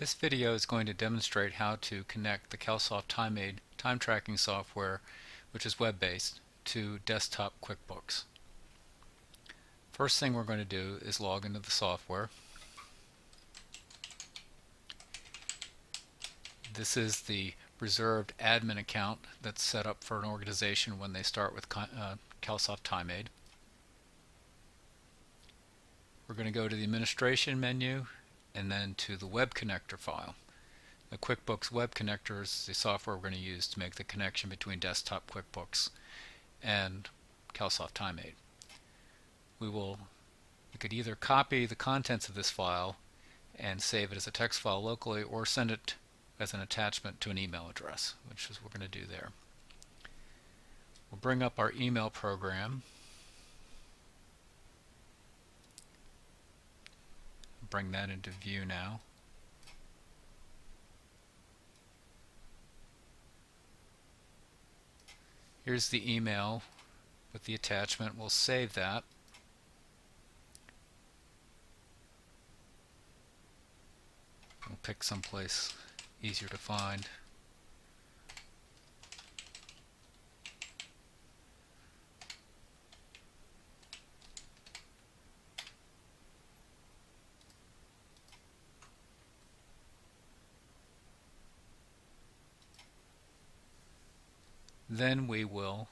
This video is going to demonstrate how to connect the Kelsoft time tracking software, which is web-based, to desktop QuickBooks. First thing we're going to do is log into the software. This is the reserved admin account that's set up for an organization when they start with Kelsoft TimeAid. We're going to go to the administration menu and then to the web connector file. The QuickBooks web connector is the software we're going to use to make the connection between desktop QuickBooks and Kelsoft TimeAid. We could either copy the contents of this file and save it as a text file locally, or send it as an attachment to an email address, which is what we're going to do there. We'll bring up our email program. Bring that into view now. Here's the email with the attachment. We'll save that. We'll pick someplace easier to find. Then we will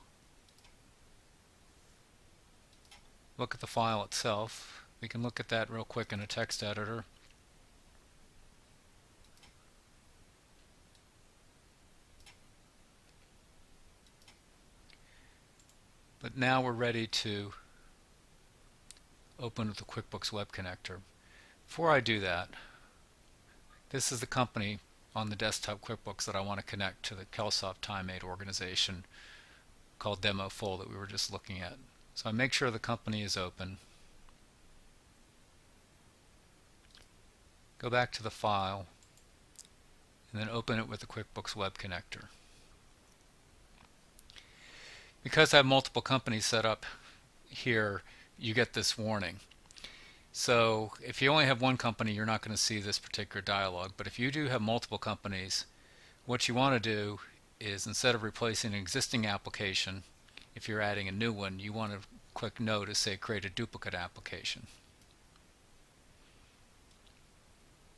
look at the file itself. We can look at that real quick in a text editor. But now we're ready to open the QuickBooks web connector. Before I do that, this is the company on the desktop QuickBooks that I want to connect to the Kelsoft TimeAid organization called Demo Full that we were just looking at. So I make sure the company is open. Go back to the file and then open it with the QuickBooks web connector. Because I have multiple companies set up here, you get this warning. So if you only have one company, you're not going to see this particular dialog. But if you do have multiple companies, what you want to do is, instead of replacing an existing application, if you're adding a new one, you want to click No to say create a duplicate application.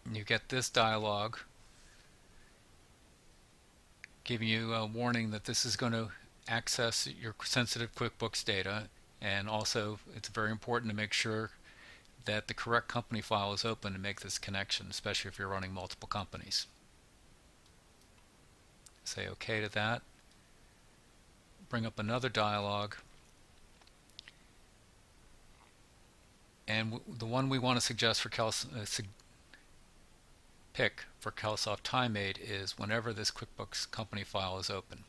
And you get this dialog giving you a warning that this is going to access your sensitive QuickBooks data, and also it's very important to make sure that the correct company file is open to make this connection, especially if you're running multiple companies. Say OK to that. Bring up another dialog, and the one we want to suggest for pick for Kelsoft TimeAid is whenever this QuickBooks company file is open.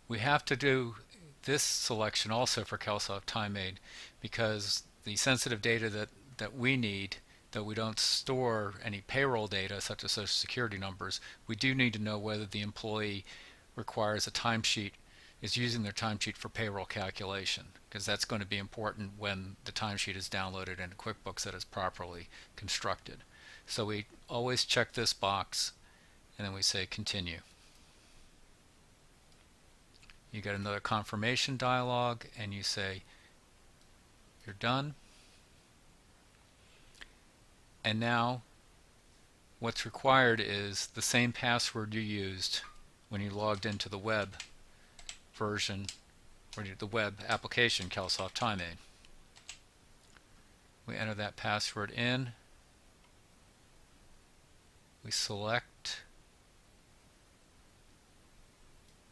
We have to do this selection also for Kelsoft TimeAid because the sensitive data that we need, that we don't store any payroll data such as Social Security numbers, we do need to know whether the employee requires a timesheet, is using their timesheet for payroll calculation, because that's going to be important when the timesheet is downloaded into QuickBooks that is properly constructed. So we always check this box and then we say continue. You get another confirmation dialog and you say you're done. And now what's required is the same password you used when you logged into the web version or the web application Kelsoft TimeAid. We enter that password in. We select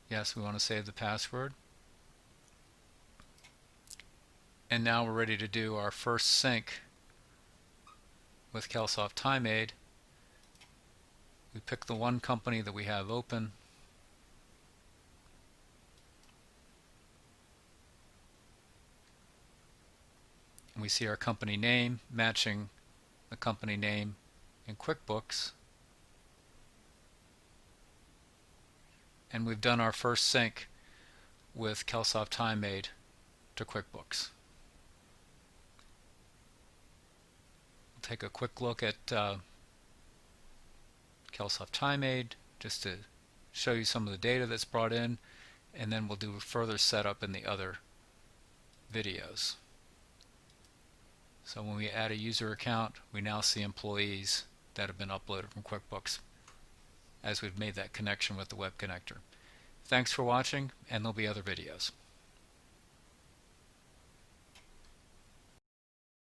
yes, we want to save the password. And now we're ready to do our first sync with Kelsoft TimeAid. We pick the one company that we have open. And we see our company name matching the company name in QuickBooks. And we've done our first sync with Kelsoft TimeAid to QuickBooks. We'll take a quick look at Kelsoft TimeAid just to show you some of the data that's brought in, and then we'll do further setup in the other videos. So when we add a user account, we now see employees that have been uploaded from QuickBooks as we've made that connection with the web connector. Thanks for watching, and there'll be other videos.